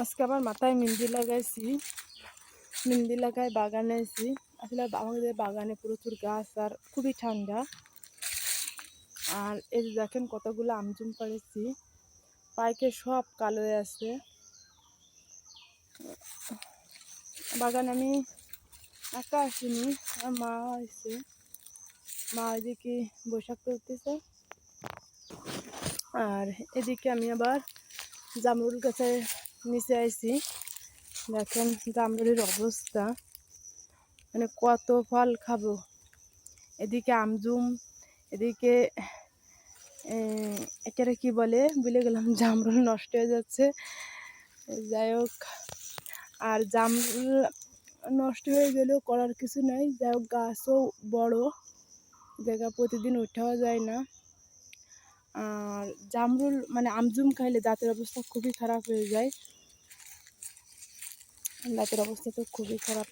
আজকে আবার মাথায় মেহেন্দি লাগাইছি। মেহেন্দি লাগাই বাগানে আছি। আসলে আমাদের বাগানে প্রচুর গাছ আর খুবই ঠান্ডা। আর এই যে দেখেন কতগুলো আমজুম পাড়েছি, পাইকে সব কালো হয়ে আছে। বাগানে আমি একা আসিনি, আমার মা আসছে। মা এদিকে বৈশাখ করতেছে, আর এদিকে আমি আবার জামরুল গাছের নিচে আইছি। দেখেন জামরুলের অবস্থা, মানে কত ফল খাবো। এদিকে আমজুম, এদিকে এটা কি বলে ভুলে গেলাম, জামরুল নষ্ট হয়ে যাচ্ছে। যাই হোক, আর জামরুল নষ্ট হয়ে গেলেও করার কিছু নাই। যাই হোক, গাছও বড়, জায়গা প্রতিদিন উঠাও যায় না। আর জামরুল মানে আমজুম খাইলে দাঁতের অবস্থা খুবই খারাপ হয়ে যায়। দাঁতের অবস্থা তো খুবই খারাপ।